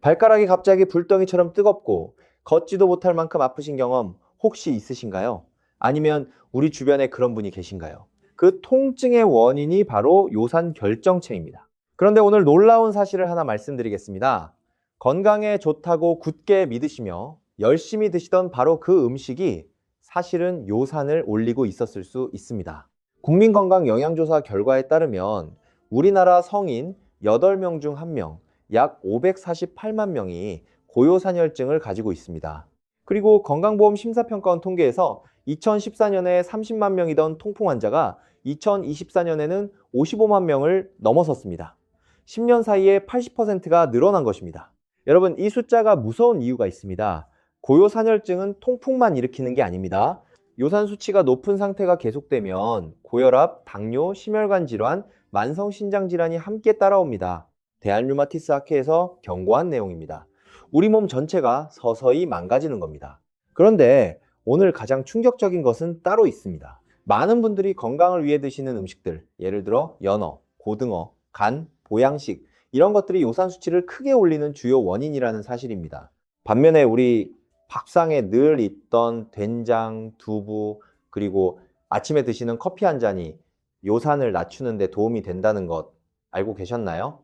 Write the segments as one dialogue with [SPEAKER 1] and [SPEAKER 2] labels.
[SPEAKER 1] 발가락이 갑자기 불덩이처럼 뜨겁고 걷지도 못할 만큼 아프신 경험 혹시 있으신가요? 아니면 우리 주변에 그런 분이 계신가요? 그 통증의 원인이 바로 요산 결정체입니다. 그런데 오늘 놀라운 사실을 하나 말씀드리겠습니다. 건강에 좋다고 굳게 믿으시며 열심히 드시던 바로 그 음식이 사실은 요산을 올리고 있었을 수 있습니다. 국민건강영양조사 결과에 따르면 우리나라 성인 8명 중 1명, 약 548만 명이 고요산혈증을 가지고 있습니다. 그리고 건강보험 심사평가원 통계에서 2014년에 30만 명이던 통풍 환자가 2024년에는 55만 명을 넘어섰습니다. 10년 사이에 80%가 늘어난 것입니다. 여러분, 이 숫자가 무서운 이유가 있습니다. 고요산혈증은 통풍만 일으키는 게 아닙니다. 요산 수치가 높은 상태가 계속되면 고혈압, 당뇨, 심혈관 질환, 만성 신장 질환이 함께 따라옵니다. 대한류마티스 학회에서 경고한 내용입니다. 우리 몸 전체가 서서히 망가지는 겁니다. 그런데 오늘 가장 충격적인 것은 따로 있습니다. 많은 분들이 건강을 위해 드시는 음식들, 예를 들어 연어, 고등어, 간, 보양식 이런 것들이 요산 수치를 크게 올리는 주요 원인이라는 사실입니다. 반면에 우리 밥상에 늘 있던 된장, 두부, 그리고 아침에 드시는 커피 한 잔이 요산을 낮추는 데 도움이 된다는 것 알고 계셨나요?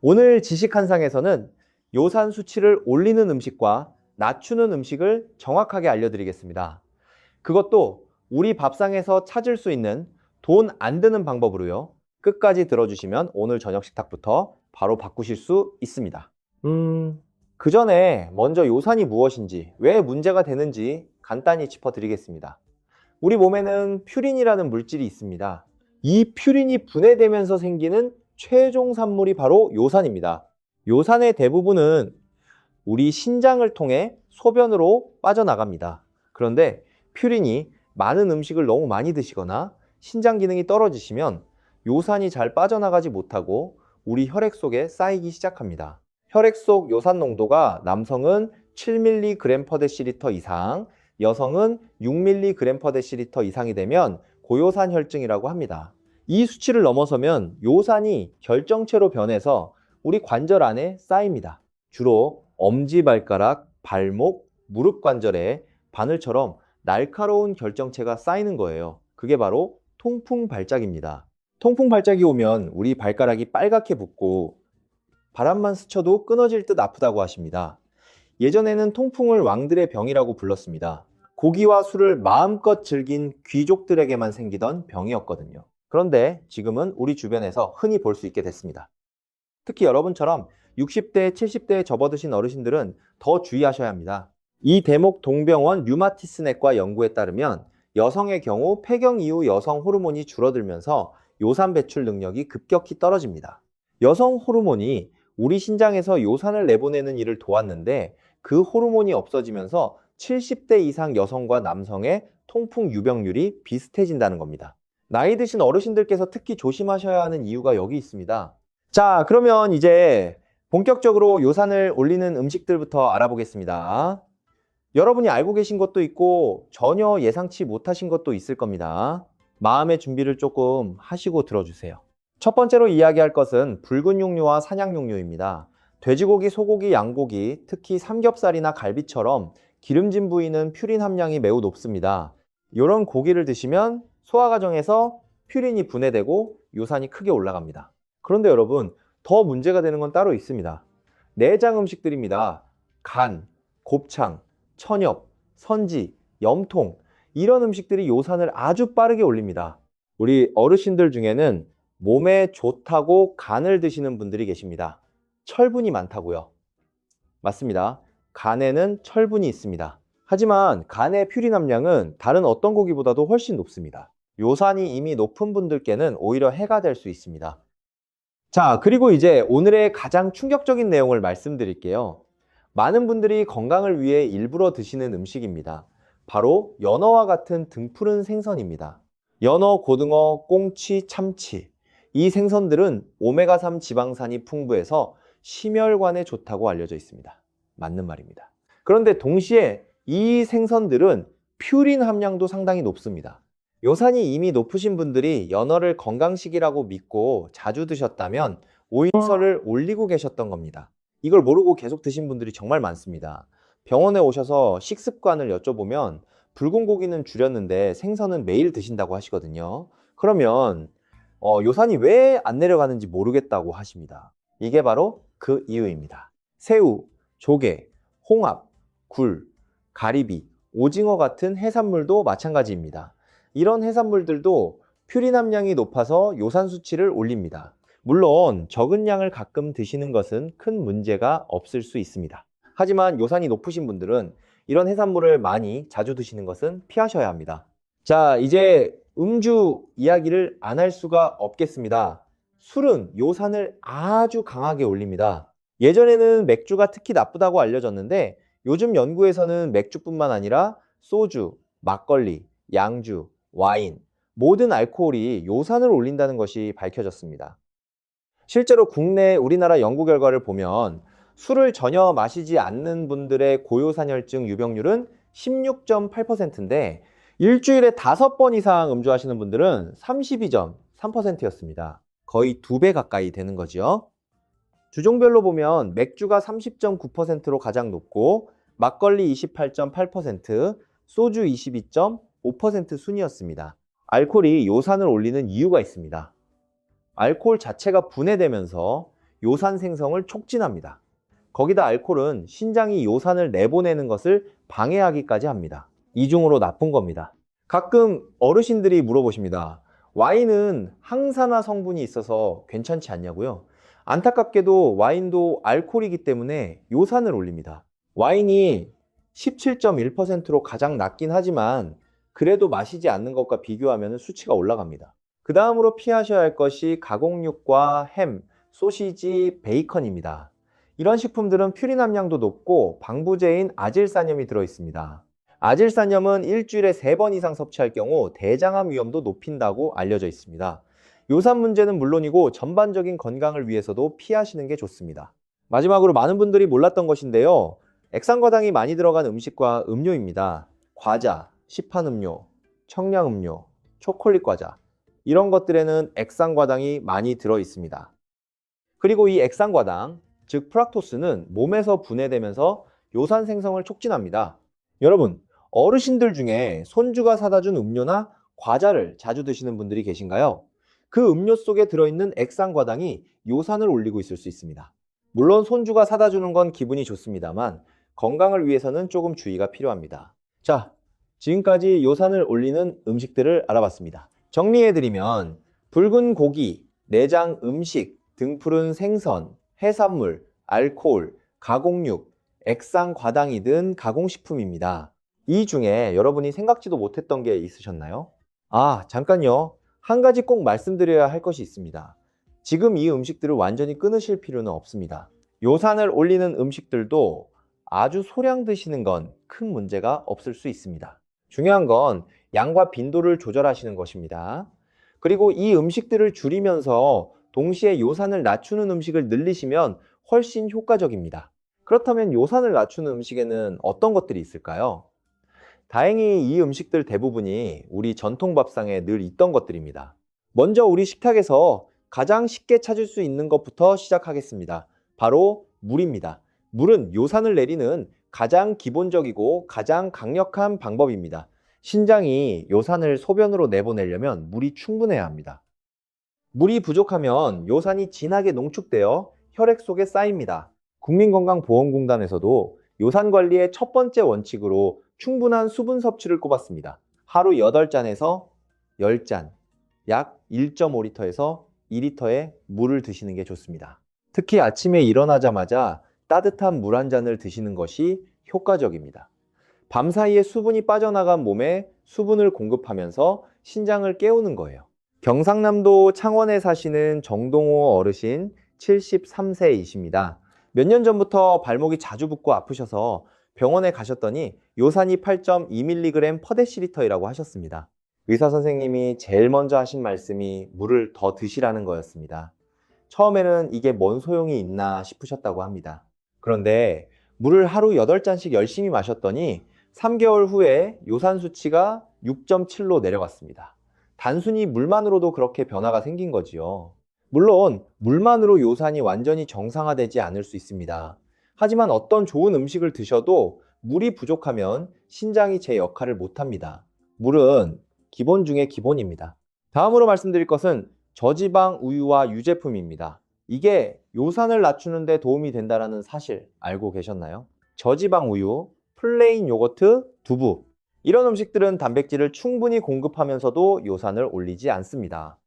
[SPEAKER 1] 오늘 지식한상에서는 요산 수치를 올리는 음식과 낮추는 음식을 정확하게 알려드리겠습니다. 그것도 우리 밥상에서 찾을 수 있는 돈 안 드는 방법으로요. 끝까지 들어주시면 오늘 저녁 식탁부터 바로 바꾸실 수 있습니다. 그 전에 먼저 요산이 무엇인지, 왜 문제가 되는지 간단히 짚어드리겠습니다. 우리 몸에는 퓨린이라는 물질이 있습니다. 이 퓨린이 분해되면서 생기는 최종 산물이 바로 요산입니다. 요산의 대부분은 우리 신장을 통해 소변으로 빠져나갑니다. 그런데 퓨린이 많은 음식을 너무 많이 드시거나 신장 기능이 떨어지시면 요산이 잘 빠져나가지 못하고 우리 혈액 속에 쌓이기 시작합니다. 혈액 속 요산 농도가 남성은 7mg/dL 이상, 여성은 6mg/dL 이상이 되면 고요산 혈증이라고 합니다. 이 수치를 넘어서면 요산이 결정체로 변해서 우리 관절 안에 쌓입니다. 주로 엄지발가락, 발목, 무릎 관절에 바늘처럼 날카로운 결정체가 쌓이는 거예요. 그게 바로 통풍 발작입니다. 통풍 발작이 오면 우리 발가락이 빨갛게 붓고 바람만 스쳐도 끊어질 듯 아프다고 하십니다. 예전에는 통풍을 왕들의 병이라고 불렀습니다. 고기와 술을 마음껏 즐긴 귀족들에게만 생기던 병이었거든요. 그런데 지금은 우리 주변에서 흔히 볼 수 있게 됐습니다. 특히 여러분처럼 60대, 70대에 접어드신 어르신들은 더 주의하셔야 합니다. 이 대목 동병원 류마티스내과 연구에 따르면 여성의 경우 폐경 이후 여성 호르몬이 줄어들면서 요산 배출 능력이 급격히 떨어집니다. 여성 호르몬이 우리 신장에서 요산을 내보내는 일을 도왔는데 그 호르몬이 없어지면서 70대 이상 여성과 남성의 통풍 유병률이 비슷해진다는 겁니다. 나이 드신 어르신들께서 특히 조심하셔야 하는 이유가 여기 있습니다. 자, 그러면 이제 본격적으로 요산을 올리는 음식들부터 알아보겠습니다. 여러분이 알고 계신 것도 있고 전혀 예상치 못하신 것도 있을 겁니다. 마음의 준비를 조금 하시고 들어주세요. 첫 번째로 이야기할 것은 붉은 육류와 산양 육류입니다. 돼지고기, 소고기, 양고기, 특히 삼겹살이나 갈비처럼 기름진 부위는 퓨린 함량이 매우 높습니다. 이런 고기를 드시면 소화 과정에서 퓨린이 분해되고 요산이 크게 올라갑니다. 그런데 여러분, 더 문제가 되는 건 따로 있습니다. 내장 음식들입니다. 간, 곱창, 천엽, 선지, 염통 이런 음식들이 요산을 아주 빠르게 올립니다. 우리 어르신들 중에는 몸에 좋다고 간을 드시는 분들이 계십니다. 철분이 많다고요. 맞습니다. 간에는 철분이 있습니다. 하지만 간의 퓨린 함량은 다른 어떤 고기보다도 훨씬 높습니다. 요산이 이미 높은 분들께는 오히려 해가 될 수 있습니다. 자, 그리고 이제 오늘의 가장 충격적인 내용을 말씀드릴게요. 많은 분들이 건강을 위해 일부러 드시는 음식입니다. 바로 연어와 같은 등푸른 생선입니다. 연어, 고등어, 꽁치, 참치 이 생선들은 오메가3 지방산이 풍부해서 심혈관에 좋다고 알려져 있습니다. 맞는 말입니다. 그런데 동시에 이 생선들은 퓨린 함량도 상당히 높습니다. 요산이 이미 높으신 분들이 연어를 건강식이라고 믿고 자주 드셨다면 오히려 요산을 올리고 계셨던 겁니다. 이걸 모르고 계속 드신 분들이 정말 많습니다. 병원에 오셔서 식습관을 여쭤보면 붉은 고기는 줄였는데 생선은 매일 드신다고 하시거든요. 그러면 요산이 왜 안 내려가는지 모르겠다고 하십니다. 이게 바로 그 이유입니다. 새우, 조개, 홍합, 굴, 가리비, 오징어 같은 해산물도 마찬가지입니다. 이런 해산물들도 퓨린 함량이 높아서 요산 수치를 올립니다. 물론 적은 양을 가끔 드시는 것은 큰 문제가 없을 수 있습니다. 하지만 요산이 높으신 분들은 이런 해산물을 많이 자주 드시는 것은 피하셔야 합니다. 자, 이제 음주 이야기를 안 할 수가 없겠습니다. 술은 요산을 아주 강하게 올립니다. 예전에는 맥주가 특히 나쁘다고 알려졌는데 요즘 연구에서는 맥주뿐만 아니라 소주, 막걸리, 양주, 와인, 모든 알코올이 요산을 올린다는 것이 밝혀졌습니다. 실제로 국내 우리나라 연구 결과를 보면 술을 전혀 마시지 않는 분들의 고요산혈증 유병률은 16.8%인데 일주일에 5번 이상 음주하시는 분들은 32.3%였습니다. 거의 2배 가까이 되는 거죠. 주종별로 보면 맥주가 30.9%로 가장 높고 막걸리 28.8%, 소주 22.5% 순이었습니다. 알코올이 요산을 올리는 이유가 있습니다. 알코올 자체가 분해되면서 요산 생성을 촉진합니다. 거기다 알코올은 신장이 요산을 내보내는 것을 방해하기까지 합니다. 이중으로 나쁜 겁니다. 가끔 어르신들이 물어보십니다. 와인은 항산화 성분이 있어서 괜찮지 않냐고요? 안타깝게도 와인도 알코올이기 때문에 요산을 올립니다. 와인이 17.1%로 가장 낮긴 하지만 그래도 마시지 않는 것과 비교하면 수치가 올라갑니다. 그 다음으로 피하셔야 할 것이 가공육과 햄, 소시지, 베이컨입니다. 이런 식품들은 퓨린 함량도 높고 방부제인 아질산염이 들어있습니다. 아질산염은 일주일에 3번 이상 섭취할 경우 대장암 위험도 높인다고 알려져 있습니다. 요산 문제는 물론이고 전반적인 건강을 위해서도 피하시는 게 좋습니다. 마지막으로 많은 분들이 몰랐던 것인데요. 액상과당이 많이 들어간 음식과 음료입니다. 과자, 시판음료, 청량음료, 초콜릿 과자 이런 것들에는 액상과당이 많이 들어 있습니다. 그리고 이 액상과당, 즉 프락토스는 몸에서 분해되면서 요산 생성을 촉진합니다. 여러분, 어르신들 중에 손주가 사다 준 음료나 과자를 자주 드시는 분들이 계신가요? 그 음료 속에 들어있는 액상과당이 요산을 올리고 있을 수 있습니다. 물론 손주가 사다 주는 건 기분이 좋습니다만 건강을 위해서는 조금 주의가 필요합니다. 자, 지금까지 요산을 올리는 음식들을 알아봤습니다. 정리해드리면 붉은 고기, 내장 음식, 등푸른 생선, 해산물, 알코올, 가공육, 액상과당이 든 가공식품입니다. 이 중에 여러분이 생각지도 못했던 게 있으셨나요? 잠깐요. 한 가지 꼭 말씀드려야 할 것이 있습니다. 지금 이 음식들을 완전히 끊으실 필요는 없습니다. 요산을 올리는 음식들도 아주 소량 드시는 건 큰 문제가 없을 수 있습니다. 중요한 건 양과 빈도를 조절하시는 것입니다. 그리고 이 음식들을 줄이면서 동시에 요산을 낮추는 음식을 늘리시면 훨씬 효과적입니다. 그렇다면 요산을 낮추는 음식에는 어떤 것들이 있을까요? 다행히 이 음식들 대부분이 우리 전통 밥상에 늘 있던 것들입니다. 먼저 우리 식탁에서 가장 쉽게 찾을 수 있는 것부터 시작하겠습니다. 바로 물입니다. 물은 요산을 내리는 가장 기본적이고 가장 강력한 방법입니다. 신장이 요산을 소변으로 내보내려면 물이 충분해야 합니다. 물이 부족하면 요산이 진하게 농축되어 혈액 속에 쌓입니다. 국민건강보험공단에서도 요산 관리의 첫 번째 원칙으로 충분한 수분 섭취를 꼽았습니다. 하루 8잔에서 10잔, 약 1.5리터에서 2리터의 물을 드시는 게 좋습니다. 특히 아침에 일어나자마자 따뜻한 물 한 잔을 드시는 것이 효과적입니다. 밤사이에 수분이 빠져나간 몸에 수분을 공급하면서 신장을 깨우는 거예요. 경상남도 창원에 사시는 정동호 어르신 73세이십니다. 몇 년 전부터 발목이 자주 붓고 아프셔서 병원에 가셨더니 요산이 8.2mg/dl이라고 하셨습니다. 의사 선생님이 제일 먼저 하신 말씀이 물을 더 드시라는 거였습니다. 처음에는 이게 뭔 소용이 있나 싶으셨다고 합니다. 그런데 물을 하루 8잔씩 열심히 마셨더니 3개월 후에 요산 수치가 6.7로 내려갔습니다. 단순히 물만으로도 그렇게 변화가 생긴 거지요. 물론 물만으로 요산이 완전히 정상화되지 않을 수 있습니다. 하지만 어떤 좋은 음식을 드셔도 물이 부족하면 신장이 제 역할을 못합니다. 물은 기본 중에 기본입니다. 다음으로 말씀드릴 것은 저지방 우유와 유제품입니다. 이게 요산을 낮추는 데 도움이 된다는 사실 알고 계셨나요? 저지방 우유, 플레인 요거트, 두부 이런 음식들은 단백질을 충분히 공급하면서도 요산을 올리지 않습니다.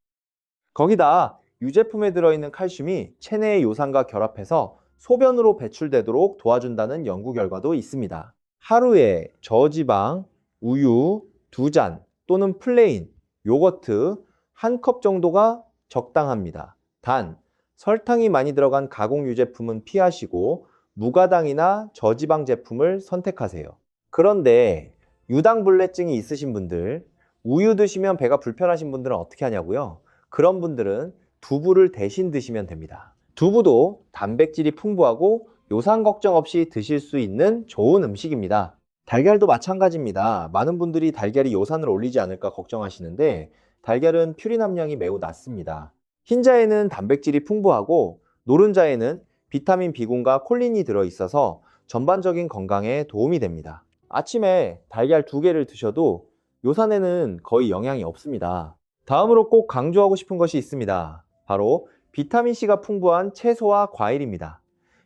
[SPEAKER 1] 거기다 유제품에 들어있는 칼슘이 체내의 요산과 결합해서 소변으로 배출되도록 도와준다는 연구 결과도 있습니다. 하루에 저지방 우유 2잔 또는 플레인 요거트 1컵 정도가 적당합니다. 단 설탕이 많이 들어간 가공 유제품은 피하시고 무가당이나 저지방 제품을 선택하세요. 그런데 유당불내증이 있으신 분들, 우유 드시면 배가 불편하신 분들은 어떻게 하냐고요? 그런 분들은 두부를 대신 드시면 됩니다. 두부도 단백질이 풍부하고 요산 걱정 없이 드실 수 있는 좋은 음식입니다. 달걀도 마찬가지입니다. 많은 분들이 달걀이 요산을 올리지 않을까 걱정하시는데 달걀은 퓨린 함량이 매우 낮습니다. 흰자에는 단백질이 풍부하고 노른자에는 비타민 B군과 콜린이 들어있어서 전반적인 건강에 도움이 됩니다. 아침에 달걀 2개를 드셔도 요산에는 거의 영향이 없습니다. 다음으로 꼭 강조하고 싶은 것이 있습니다. 바로 비타민C가 풍부한 채소와 과일입니다.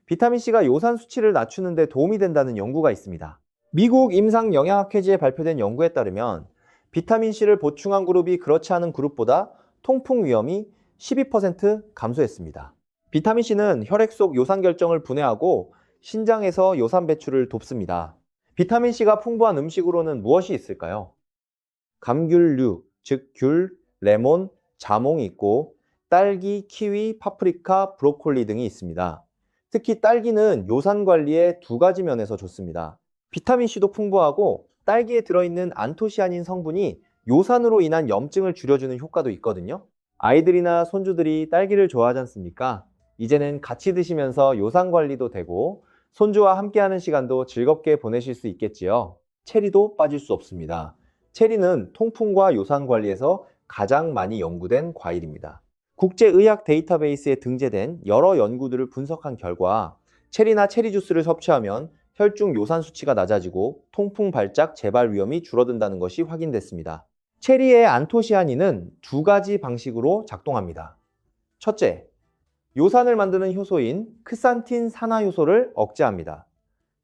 [SPEAKER 1] 비타민C가 요산 수치를 낮추는 데 도움이 된다는 연구가 있습니다. 미국 임상영양학회지에 발표된 연구에 따르면 비타민C를 보충한 그룹이 그렇지 않은 그룹보다 통풍 위험이 12% 감소했습니다. 비타민C는 혈액 속 요산 결정을 분해하고 신장에서 요산 배출을 돕습니다. 비타민C가 풍부한 음식으로는 무엇이 있을까요? 감귤류, 즉 귤, 레몬, 자몽이 있고 딸기, 키위, 파프리카, 브로콜리 등이 있습니다. 특히 딸기는 요산 관리에 2가지 면에서 좋습니다. 비타민C도 풍부하고 딸기에 들어있는 안토시아닌 성분이 요산으로 인한 염증을 줄여주는 효과도 있거든요. 아이들이나 손주들이 딸기를 좋아하지 않습니까? 이제는 같이 드시면서 요산 관리도 되고 손주와 함께하는 시간도 즐겁게 보내실 수 있겠지요. 체리도 빠질 수 없습니다. 체리는 통풍과 요산 관리에서 가장 많이 연구된 과일입니다. 국제의학 데이터베이스에 등재된 여러 연구들을 분석한 결과 체리나 체리 주스를 섭취하면 혈중 요산 수치가 낮아지고 통풍 발작 재발 위험이 줄어든다는 것이 확인됐습니다. 체리의 안토시아닌은 2가지 방식으로 작동합니다. 첫째, 요산을 만드는 효소인 크산틴 산화 효소를 억제합니다.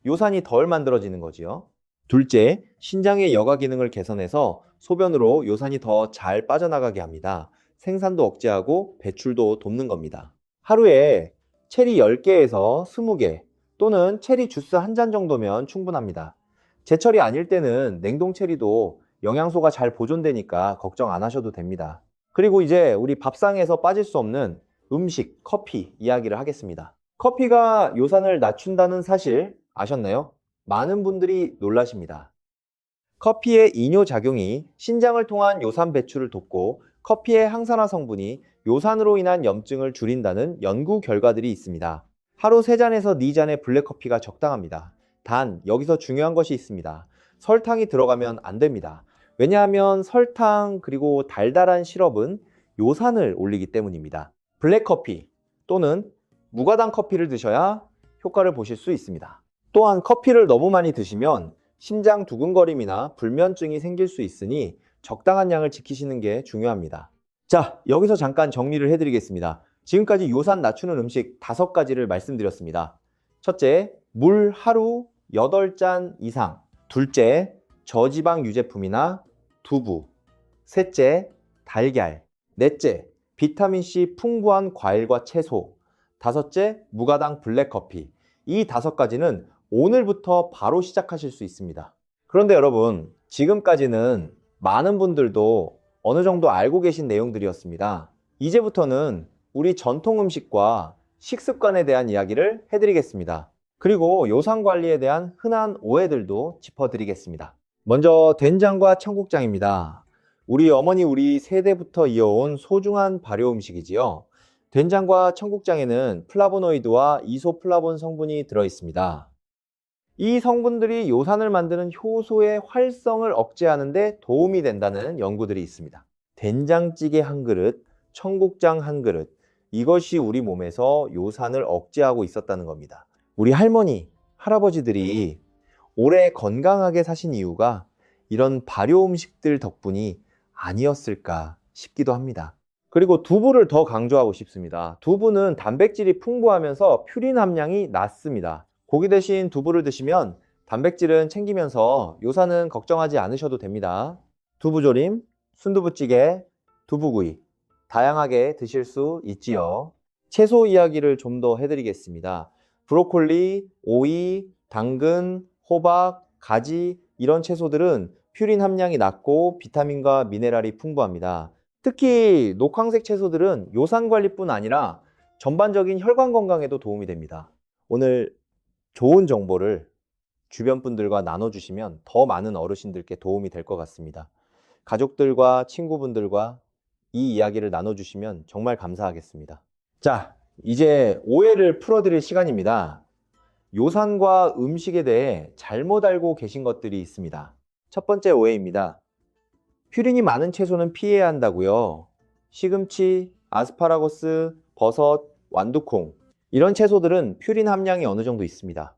[SPEAKER 1] 요산이 덜 만들어지는 거지요. 둘째, 신장의 여가 기능을 개선해서 소변으로 요산이 더 잘 빠져나가게 합니다. 생산도 억제하고 배출도 돕는 겁니다. 하루에 체리 10개에서 20개 또는 체리 주스 1잔 정도면 충분합니다. 제철이 아닐 때는 냉동 체리도 영양소가 잘 보존되니까 걱정 안 하셔도 됩니다. 그리고 이제 우리 밥상에서 빠질 수 없는 음식, 커피 이야기를 하겠습니다. 커피가 요산을 낮춘다는 사실 아셨나요? 많은 분들이 놀라십니다. 커피의 이뇨작용이 신장을 통한 요산 배출을 돕고 커피의 항산화 성분이 요산으로 인한 염증을 줄인다는 연구 결과들이 있습니다. 하루 3잔에서 4잔의 블랙커피가 적당합니다. 단 여기서 중요한 것이 있습니다. 설탕이 들어가면 안 됩니다. 왜냐하면 설탕 그리고 달달한 시럽은 요산을 올리기 때문입니다. 블랙커피 또는 무가당 커피를 드셔야 효과를 보실 수 있습니다. 또한 커피를 너무 많이 드시면 심장 두근거림이나 불면증이 생길 수 있으니 적당한 양을 지키시는 게 중요합니다. 자, 여기서 잠깐 정리를 해드리겠습니다. 지금까지 요산 낮추는 음식 5가지를 말씀드렸습니다. 첫째, 물 하루 8잔 이상. 둘째, 저지방 유제품이나 두부. 셋째, 달걀. 넷째, 비타민C 풍부한 과일과 채소. 다섯째, 무가당 블랙커피. 이 5가지는 오늘부터 바로 시작하실 수 있습니다. 그런데 여러분, 지금까지는 많은 분들도 어느 정도 알고 계신 내용들이었습니다. 이제부터는 우리 전통 음식과 식습관에 대한 이야기를 해드리겠습니다. 그리고 요산 관리에 대한 흔한 오해들도 짚어드리겠습니다. 먼저 된장과 청국장입니다. 우리 어머니 우리 세대부터 이어온 소중한 발효 음식이지요. 된장과 청국장에는 플라보노이드와 이소플라본 성분이 들어있습니다. 이 성분들이 요산을 만드는 효소의 활성을 억제하는 데 도움이 된다는 연구들이 있습니다. 된장찌개 한 그릇, 청국장 한 그릇, 이것이 우리 몸에서 요산을 억제하고 있었다는 겁니다. 우리 할머니, 할아버지들이 오래 건강하게 사신 이유가 이런 발효 음식들 덕분이 아니었을까 싶기도 합니다. 그리고 두부를 더 강조하고 싶습니다. 두부는 단백질이 풍부하면서 퓨린 함량이 낮습니다. 고기 대신 두부를 드시면 단백질은 챙기면서 요산은 걱정하지 않으셔도 됩니다. 두부조림, 순두부찌개, 두부구이 다양하게 드실 수 있지요. 채소 이야기를 좀 더 해드리겠습니다. 브로콜리, 오이, 당근, 호박, 가지 이런 채소들은 퓨린 함량이 낮고 비타민과 미네랄이 풍부합니다. 특히 녹황색 채소들은 요산 관리뿐 아니라 전반적인 혈관 건강에도 도움이 됩니다. 오늘 좋은 정보를 주변 분들과 나눠주시면 더 많은 어르신들께 도움이 될 것 같습니다. 가족들과 친구분들과 이 이야기를 나눠주시면 정말 감사하겠습니다. 자, 이제 오해를 풀어드릴 시간입니다. 요산과 음식에 대해 잘못 알고 계신 것들이 있습니다. 첫 번째 오해입니다. 퓨린이 많은 채소는 피해야 한다고요. 시금치, 아스파라거스, 버섯, 완두콩 이런 채소들은 퓨린 함량이 어느 정도 있습니다.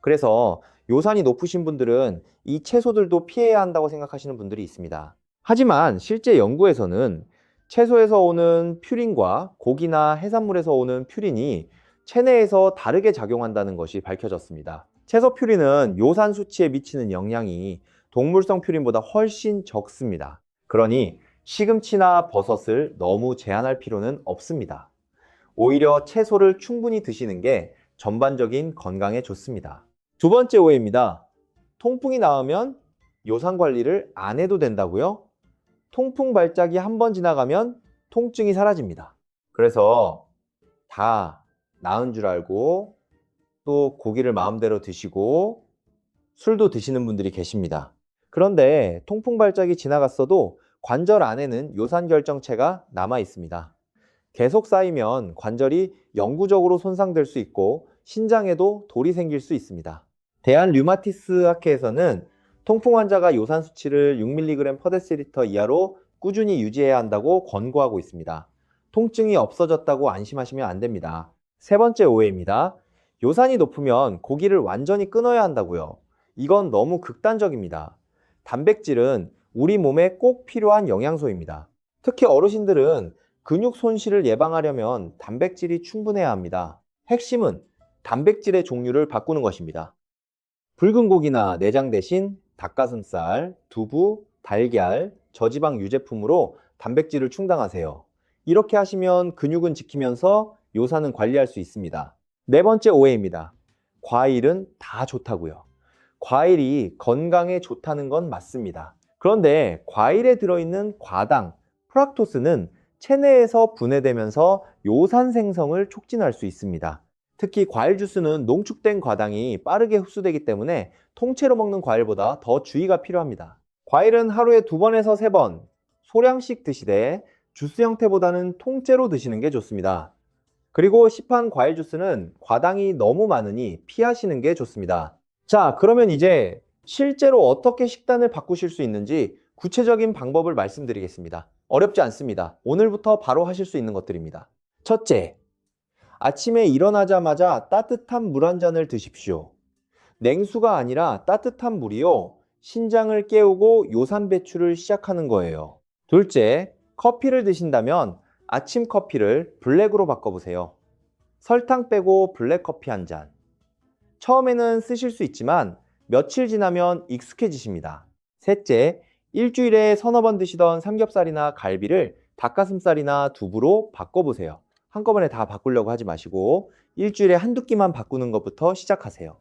[SPEAKER 1] 그래서 요산이 높으신 분들은 이 채소들도 피해야 한다고 생각하시는 분들이 있습니다. 하지만 실제 연구에서는 채소에서 오는 퓨린과 고기나 해산물에서 오는 퓨린이 체내에서 다르게 작용한다는 것이 밝혀졌습니다. 채소 퓨린은 요산 수치에 미치는 영향이 동물성 퓨린보다 훨씬 적습니다. 그러니 시금치나 버섯을 너무 제한할 필요는 없습니다. 오히려 채소를 충분히 드시는 게 전반적인 건강에 좋습니다. 두 번째 오해입니다. 통풍이 나으면 요산 관리를 안 해도 된다고요? 통풍 발작이 한 번 지나가면 통증이 사라집니다. 그래서 다 나은 줄 알고 또 고기를 마음대로 드시고 술도 드시는 분들이 계십니다. 그런데 통풍 발작이 지나갔어도 관절 안에는 요산 결정체가 남아 있습니다. 계속 쌓이면 관절이 영구적으로 손상될 수 있고 신장에도 돌이 생길 수 있습니다. 대한 류마티스 학회에서는 통풍 환자가 요산 수치를 6mg/dL 이하로 꾸준히 유지해야 한다고 권고하고 있습니다. 통증이 없어졌다고 안심하시면 안 됩니다. 세 번째 오해입니다. 요산이 높으면 고기를 완전히 끊어야 한다고요. 이건 너무 극단적입니다. 단백질은 우리 몸에 꼭 필요한 영양소입니다. 특히 어르신들은 근육 손실을 예방하려면 단백질이 충분해야 합니다. 핵심은 단백질의 종류를 바꾸는 것입니다. 붉은 고기나 내장 대신 닭가슴살, 두부, 달걀, 저지방 유제품으로 단백질을 충당하세요. 이렇게 하시면 근육은 지키면서 요산은 관리할 수 있습니다. 네 번째 오해입니다. 과일은 다 좋다고요. 과일이 건강에 좋다는 건 맞습니다. 그런데 과일에 들어있는 과당, 프락토스는 체내에서 분해되면서 요산 생성을 촉진할 수 있습니다. 특히 과일 주스는 농축된 과당이 빠르게 흡수되기 때문에 통째로 먹는 과일보다 더 주의가 필요합니다. 과일은 하루에 2번에서 3번 소량씩 드시되 주스 형태보다는 통째로 드시는 게 좋습니다. 그리고 시판 과일 주스는 과당이 너무 많으니 피하시는 게 좋습니다. 자, 그러면 이제 실제로 어떻게 식단을 바꾸실 수 있는지 구체적인 방법을 말씀드리겠습니다. 어렵지 않습니다. 오늘부터 바로 하실 수 있는 것들입니다. 첫째, 아침에 일어나자마자 따뜻한 물 한 잔을 드십시오. 냉수가 아니라 따뜻한 물이요. 신장을 깨우고 요산 배출을 시작하는 거예요. 둘째, 커피를 드신다면 아침 커피를 블랙으로 바꿔보세요. 설탕 빼고 블랙 커피 한 잔. 처음에는 쓰실 수 있지만 며칠 지나면 익숙해지십니다. 셋째, 일주일에 서너 번 드시던 삼겹살이나 갈비를 닭가슴살이나 두부로 바꿔보세요. 한꺼번에 다 바꾸려고 하지 마시고 일주일에 한두 끼만 바꾸는 것부터 시작하세요.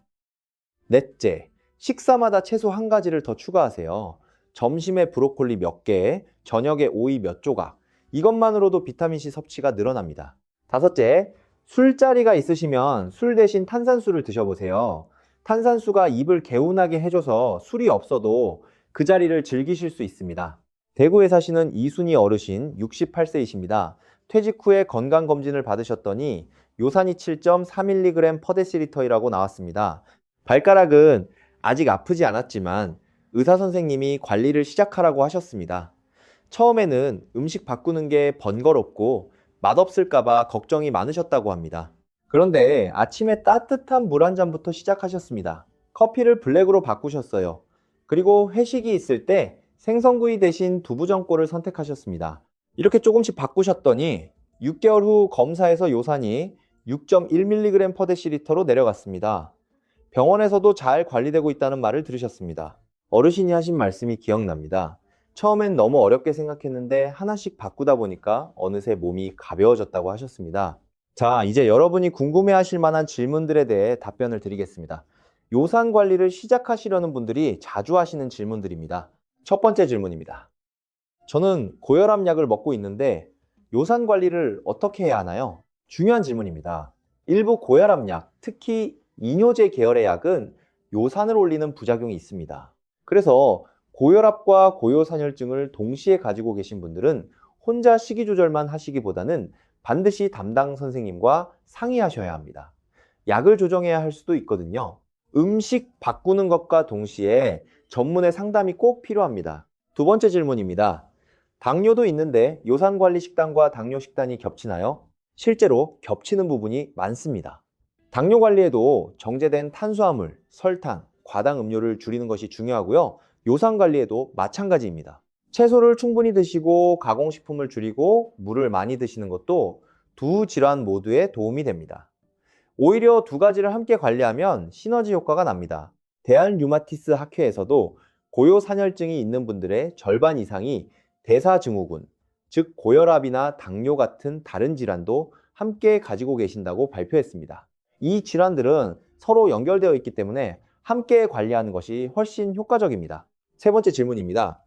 [SPEAKER 1] 넷째, 식사마다 채소 한 가지를 더 추가하세요. 점심에 브로콜리 몇 개, 저녁에 오이 몇 조각. 이것만으로도 비타민C 섭취가 늘어납니다. 다섯째, 술자리가 있으시면 술 대신 탄산수를 드셔보세요. 탄산수가 입을 개운하게 해줘서 술이 없어도 그 자리를 즐기실 수 있습니다. 대구에 사시는 이순희 어르신 68세이십니다. 퇴직 후에 건강검진을 받으셨더니 요산이 7.4mg/dL이라고 나왔습니다. 발가락은 아직 아프지 않았지만 의사 선생님이 관리를 시작하라고 하셨습니다. 처음에는 음식 바꾸는 게 번거롭고 맛없을까봐 걱정이 많으셨다고 합니다. 그런데 아침에 따뜻한 물 한 잔부터 시작하셨습니다. 커피를 블랙으로 바꾸셨어요. 그리고 회식이 있을 때 생선구이 대신 두부전골을 선택하셨습니다. 이렇게 조금씩 바꾸셨더니 6개월 후 검사에서 요산이 6.1mg/dl로 내려갔습니다. 병원에서도 잘 관리되고 있다는 말을 들으셨습니다. 어르신이 하신 말씀이 기억납니다. 처음엔 너무 어렵게 생각했는데 하나씩 바꾸다 보니까 어느새 몸이 가벼워졌다고 하셨습니다. 자, 이제 여러분이 궁금해하실 만한 질문들에 대해 답변을 드리겠습니다. 요산 관리를 시작하시려는 분들이 자주 하시는 질문들입니다. 첫 번째 질문입니다. 저는 고혈압 약을 먹고 있는데 요산 관리를 어떻게 해야 하나요? 중요한 질문입니다. 일부 고혈압 약, 특히 이뇨제 계열의 약은 요산을 올리는 부작용이 있습니다. 그래서 고혈압과 고요산혈증을 동시에 가지고 계신 분들은 혼자 식이 조절만 하시기보다는 반드시 담당 선생님과 상의하셔야 합니다. 약을 조정해야 할 수도 있거든요. 음식 바꾸는 것과 동시에 전문의 상담이 꼭 필요합니다. 두 번째 질문입니다. 당뇨도 있는데 요산관리 식단과 당뇨 식단이 겹치나요? 실제로 겹치는 부분이 많습니다. 당뇨 관리에도 정제된 탄수화물, 설탕, 과당 음료를 줄이는 것이 중요하고요. 요산 관리에도 마찬가지입니다. 채소를 충분히 드시고 가공식품을 줄이고 물을 많이 드시는 것도 두 질환 모두에 도움이 됩니다. 오히려 두 가지를 함께 관리하면 시너지 효과가 납니다. 대한류마티스 학회에서도 고요산혈증이 있는 분들의 절반 이상이 대사증후군, 즉 고혈압이나 당뇨 같은 다른 질환도 함께 가지고 계신다고 발표했습니다. 이 질환들은 서로 연결되어 있기 때문에 함께 관리하는 것이 훨씬 효과적입니다. 세 번째 질문입니다.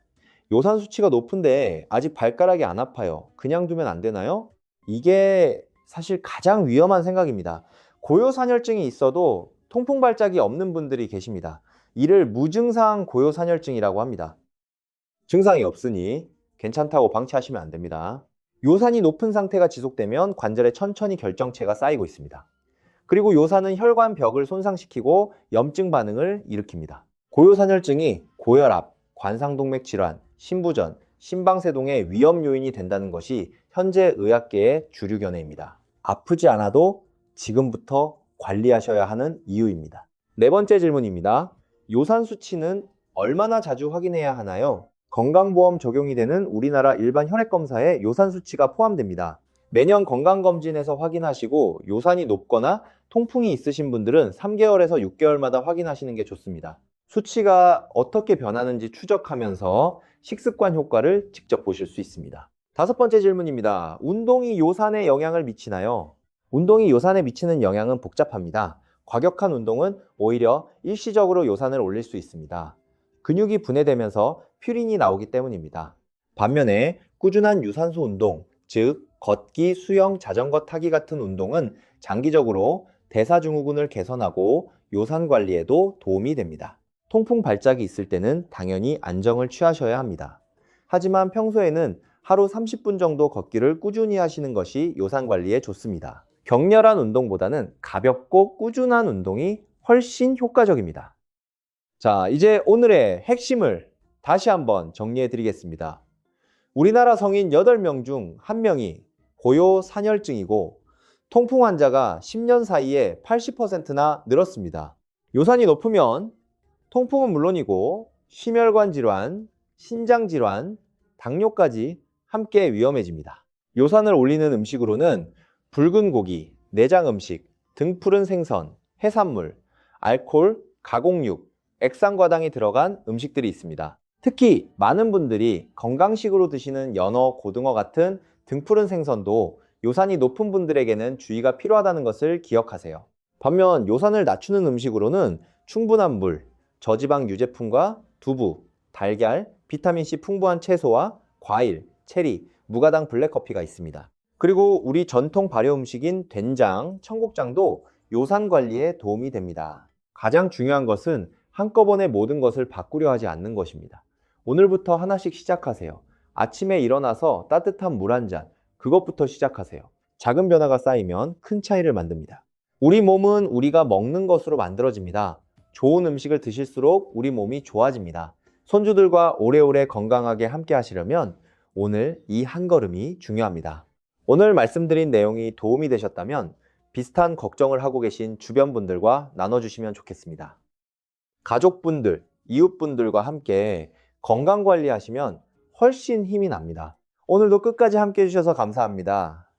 [SPEAKER 1] 요산 수치가 높은데 아직 발가락이 안 아파요. 그냥 두면 안 되나요? 이게 사실 가장 위험한 생각입니다. 고요산혈증이 있어도 통풍 발작이 없는 분들이 계십니다. 이를 무증상 고요산혈증이라고 합니다. 증상이 없으니 괜찮다고 방치하시면 안 됩니다. 요산이 높은 상태가 지속되면 관절에 천천히 결정체가 쌓이고 있습니다. 그리고 요산은 혈관 벽을 손상시키고 염증 반응을 일으킵니다. 고요산혈증이 고혈압, 관상동맥 질환, 신부전, 심방세동의 위험 요인이 된다는 것이 현재 의학계의 주류 견해입니다. 아프지 않아도 지금부터 관리하셔야 하는 이유입니다. 네 번째 질문입니다. 요산 수치는 얼마나 자주 확인해야 하나요? 건강보험 적용이 되는 우리나라 일반 혈액검사에 요산 수치가 포함됩니다. 매년 건강검진에서 확인하시고 요산이 높거나 통풍이 있으신 분들은 3개월에서 6개월마다 확인하시는 게 좋습니다. 수치가 어떻게 변하는지 추적하면서 식습관 효과를 직접 보실 수 있습니다. 다섯 번째 질문입니다. 운동이 요산에 영향을 미치나요? 운동이 요산에 미치는 영향은 복잡합니다. 과격한 운동은 오히려 일시적으로 요산을 올릴 수 있습니다. 근육이 분해되면서 퓨린이 나오기 때문입니다. 반면에 꾸준한 유산소 운동, 즉 걷기, 수영, 자전거 타기 같은 운동은 장기적으로 대사증후군을 개선하고 요산 관리에도 도움이 됩니다. 통풍 발작이 있을 때는 당연히 안정을 취하셔야 합니다. 하지만 평소에는 하루 30분 정도 걷기를 꾸준히 하시는 것이 요산 관리에 좋습니다. 격렬한 운동보다는 가볍고 꾸준한 운동이 훨씬 효과적입니다. 자, 이제 오늘의 핵심을 다시 한번 정리해 드리겠습니다. 우리나라 성인 8명 중 1명이 고요산혈증이고 통풍 환자가 10년 사이에 80%나 늘었습니다. 요산이 높으면 통풍은 물론이고 심혈관 질환, 신장 질환, 당뇨까지 함께 위험해집니다. 요산을 올리는 음식으로는 붉은 고기, 내장 음식, 등푸른 생선, 해산물, 알코올, 가공육, 액상과당이 들어간 음식들이 있습니다. 특히 많은 분들이 건강식으로 드시는 연어, 고등어 같은 등푸른 생선도 요산이 높은 분들에게는 주의가 필요하다는 것을 기억하세요. 반면 요산을 낮추는 음식으로는 충분한 물, 저지방 유제품과 두부, 달걀, 비타민C 풍부한 채소와 과일, 체리, 무가당 블랙커피가 있습니다. 그리고 우리 전통 발효 음식인 된장, 청국장도 요산 관리에 도움이 됩니다. 가장 중요한 것은 한꺼번에 모든 것을 바꾸려 하지 않는 것입니다. 오늘부터 하나씩 시작하세요. 아침에 일어나서 따뜻한 물 한 잔, 그것부터 시작하세요. 작은 변화가 쌓이면 큰 차이를 만듭니다. 우리 몸은 우리가 먹는 것으로 만들어집니다. 좋은 음식을 드실수록 우리 몸이 좋아집니다. 손주들과 오래오래 건강하게 함께 하시려면 오늘 이 한 걸음이 중요합니다. 오늘 말씀드린 내용이 도움이 되셨다면 비슷한 걱정을 하고 계신 주변 분들과 나눠주시면 좋겠습니다. 가족분들, 이웃분들과 함께 건강관리 하시면 훨씬 힘이 납니다. 오늘도 끝까지 함께 해주셔서 감사합니다.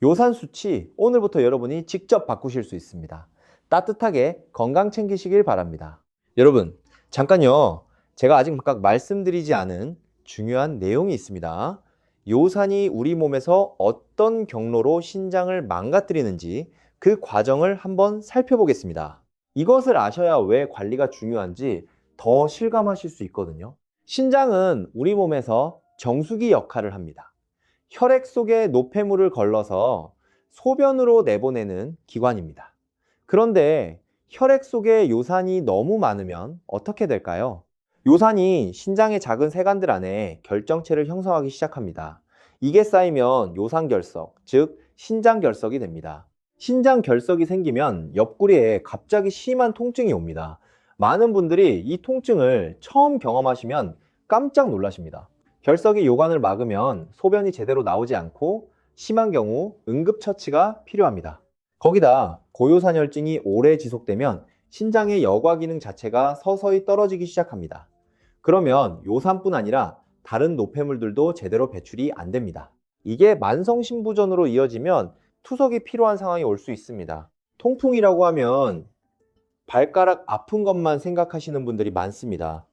[SPEAKER 1] 요산 수치 오늘부터 여러분이 직접 바꾸실 수 있습니다. 따뜻하게 건강 챙기시길 바랍니다. 여러분, 잠깐요. 제가 아직 각각 말씀드리지 않은 중요한 내용이 있습니다. 요산이 우리 몸에서 어떤 경로로 신장을 망가뜨리는지 그 과정을 한번 살펴보겠습니다. 이것을 아셔야 왜 관리가 중요한지 더 실감하실 수 있거든요. 신장은 우리 몸에서 정수기 역할을 합니다. 혈액 속에 노폐물을 걸러서 소변으로 내보내는 기관입니다. 그런데 혈액 속에 요산이 너무 많으면 어떻게 될까요? 요산이 신장의 작은 세관들 안에 결정체를 형성하기 시작합니다. 이게 쌓이면 요산결석, 즉 신장결석이 됩니다. 신장결석이 생기면 옆구리에 갑자기 심한 통증이 옵니다. 많은 분들이 이 통증을 처음 경험하시면 깜짝 놀라십니다. 결석이 요관을 막으면 소변이 제대로 나오지 않고 심한 경우 응급처치가 필요합니다. 거기다 고요산혈증이 오래 지속되면 신장의 여과 기능 자체가 서서히 떨어지기 시작합니다. 그러면 요산뿐 아니라 다른 노폐물들도 제대로 배출이 안 됩니다. 이게 만성신부전으로 이어지면 투석이 필요한 상황이 올 수 있습니다. 통풍이라고 하면 발가락 아픈 것만 생각하시는 분들이 많습니다.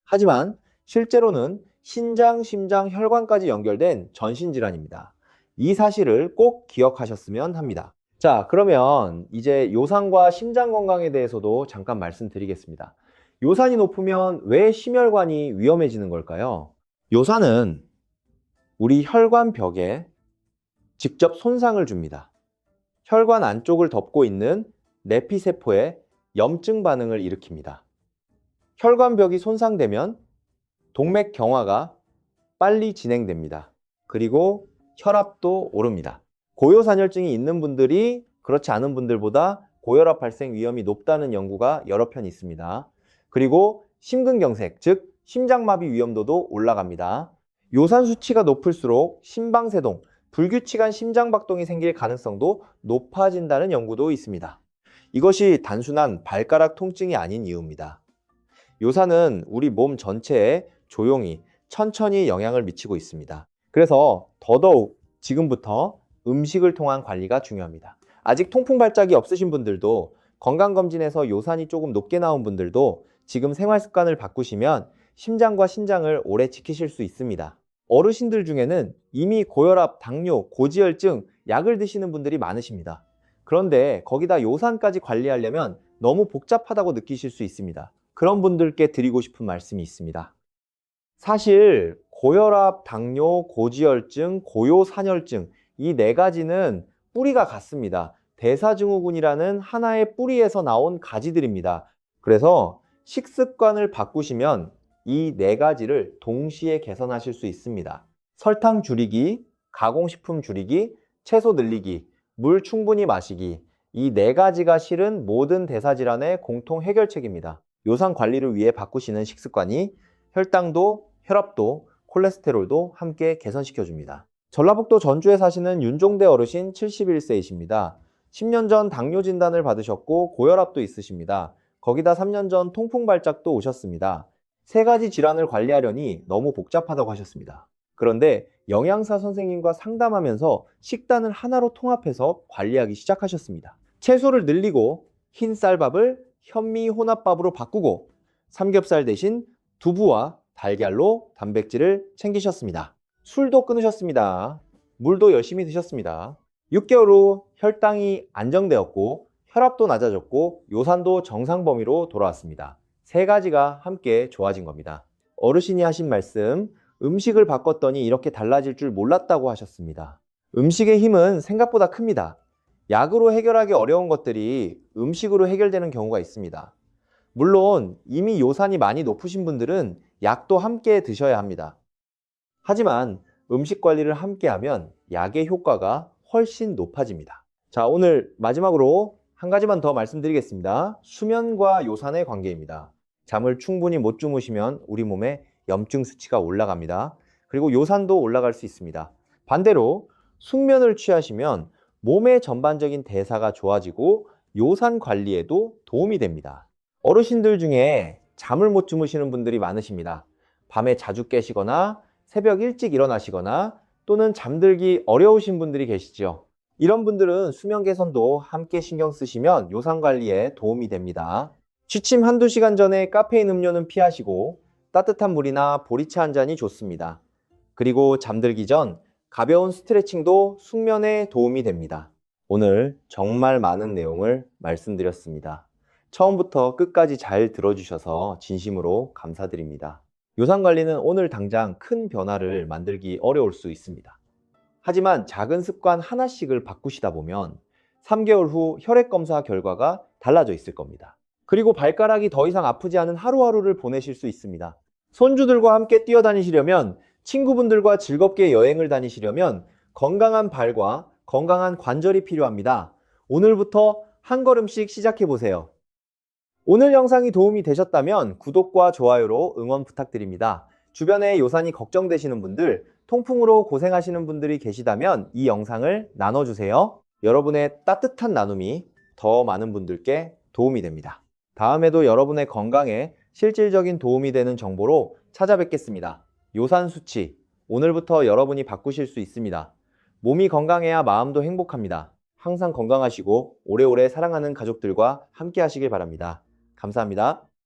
[SPEAKER 1] 하지만 실제로는 신장, 심장, 혈관까지 연결된 전신질환입니다. 이 사실을 꼭 기억하셨으면 합니다. 자, 그러면 이제 요산과 심장 건강에 대해서도 잠깐 말씀드리겠습니다. 요산이 높으면 왜 심혈관이 위험해지는 걸까요? 요산은 우리 혈관벽에 직접 손상을 줍니다. 혈관 안쪽을 덮고 있는 내피세포에 염증 반응을 일으킵니다. 혈관벽이 손상되면 동맥 경화가 빨리 진행됩니다. 그리고 혈압도 오릅니다. 고요산혈증이 있는 분들이 그렇지 않은 분들보다 고혈압 발생 위험이 높다는 연구가 여러 편 있습니다. 그리고 심근경색, 즉 심장마비 위험도도 올라갑니다. 요산 수치가 높을수록 심방세동, 불규칙한 심장박동이 생길 가능성도 높아진다는 연구도 있습니다. 이것이 단순한 발가락 통증이 아닌 이유입니다. 요산은 우리 몸 전체에 조용히, 천천히 영향을 미치고 있습니다. 그래서 더더욱 지금부터 음식을 통한 관리가 중요합니다. 아직 통풍 발작이 없으신 분들도, 건강검진에서 요산이 조금 높게 나온 분들도 지금 생활 습관을 바꾸시면 심장과 신장을 오래 지키실 수 있습니다. 어르신들 중에는 이미 고혈압, 당뇨, 고지혈증 약을 드시는 분들이 많으십니다. 그런데 거기다 요산까지 관리하려면 너무 복잡하다고 느끼실 수 있습니다. 그런 분들께 드리고 싶은 말씀이 있습니다. 사실 고혈압, 당뇨, 고지혈증, 고요산혈증 이 네 가지는 뿌리가 같습니다. 대사증후군이라는 하나의 뿌리에서 나온 가지들입니다. 그래서 식습관을 바꾸시면 이 네 가지를 동시에 개선하실 수 있습니다. 설탕 줄이기, 가공식품 줄이기, 채소 늘리기, 물 충분히 마시기, 이 네 가지가 실은 모든 대사질환의 공통 해결책입니다. 요산 관리를 위해 바꾸시는 식습관이 혈당도, 혈압도, 콜레스테롤도 함께 개선시켜줍니다. 전라북도 전주에 사시는 윤종대 어르신 71세이십니다. 10년 전 당뇨 진단을 받으셨고 고혈압도 있으십니다. 거기다 3년 전 통풍 발작도 오셨습니다. 세 가지 질환을 관리하려니 너무 복잡하다고 하셨습니다. 그런데 영양사 선생님과 상담하면서 식단을 하나로 통합해서 관리하기 시작하셨습니다. 채소를 늘리고 흰 쌀밥을 현미 혼합밥으로 바꾸고 삼겹살 대신 두부와 달걀로 단백질을 챙기셨습니다. 술도 끊으셨습니다. 물도 열심히 드셨습니다. 6개월 후 혈당이 안정되었고 혈압도 낮아졌고 요산도 정상 범위로 돌아왔습니다. 세 가지가 함께 좋아진 겁니다. 어르신이 하신 말씀, 음식을 바꿨더니 이렇게 달라질 줄 몰랐다고 하셨습니다. 음식의 힘은 생각보다 큽니다. 약으로 해결하기 어려운 것들이 음식으로 해결되는 경우가 있습니다. 물론 이미 요산이 많이 높으신 분들은 약도 함께 드셔야 합니다. 하지만 음식 관리를 함께 하면 약의 효과가 훨씬 높아집니다. 자, 오늘 마지막으로 한 가지만 더 말씀드리겠습니다. 수면과 요산의 관계입니다. 잠을 충분히 못 주무시면 우리 몸에 염증 수치가 올라갑니다. 그리고 요산도 올라갈 수 있습니다. 반대로 숙면을 취하시면 몸의 전반적인 대사가 좋아지고 요산 관리에도 도움이 됩니다. 어르신들 중에 잠을 못 주무시는 분들이 많으십니다. 밤에 자주 깨시거나 새벽 일찍 일어나시거나 또는 잠들기 어려우신 분들이 계시죠. 이런 분들은 수면 개선도 함께 신경 쓰시면 요산 관리에 도움이 됩니다. 취침 한두 시간 전에 카페인 음료는 피하시고 따뜻한 물이나 보리차 한 잔이 좋습니다. 그리고 잠들기 전 가벼운 스트레칭도 숙면에 도움이 됩니다. 오늘 정말 많은 내용을 말씀드렸습니다. 처음부터 끝까지 잘 들어주셔서 진심으로 감사드립니다. 요산 관리는 오늘 당장 큰 변화를 만들기 어려울 수 있습니다. 하지만 작은 습관 하나씩을 바꾸시다 보면 3개월 후 혈액 검사 결과가 달라져 있을 겁니다. 그리고 발가락이 더 이상 아프지 않은 하루하루를 보내실 수 있습니다. 손주들과 함께 뛰어다니시려면, 친구분들과 즐겁게 여행을 다니시려면 건강한 발과 건강한 관절이 필요합니다. 오늘부터 한 걸음씩 시작해 보세요. 오늘 영상이 도움이 되셨다면 구독과 좋아요로 응원 부탁드립니다. 주변에 요산이 걱정되시는 분들, 통풍으로 고생하시는 분들이 계시다면 이 영상을 나눠주세요. 여러분의 따뜻한 나눔이 더 많은 분들께 도움이 됩니다. 다음에도 여러분의 건강에 실질적인 도움이 되는 정보로 찾아뵙겠습니다. 요산 수치, 오늘부터 여러분이 바꾸실 수 있습니다. 몸이 건강해야 마음도 행복합니다. 항상 건강하시고 오래오래 사랑하는 가족들과 함께 하시길 바랍니다. 감사합니다.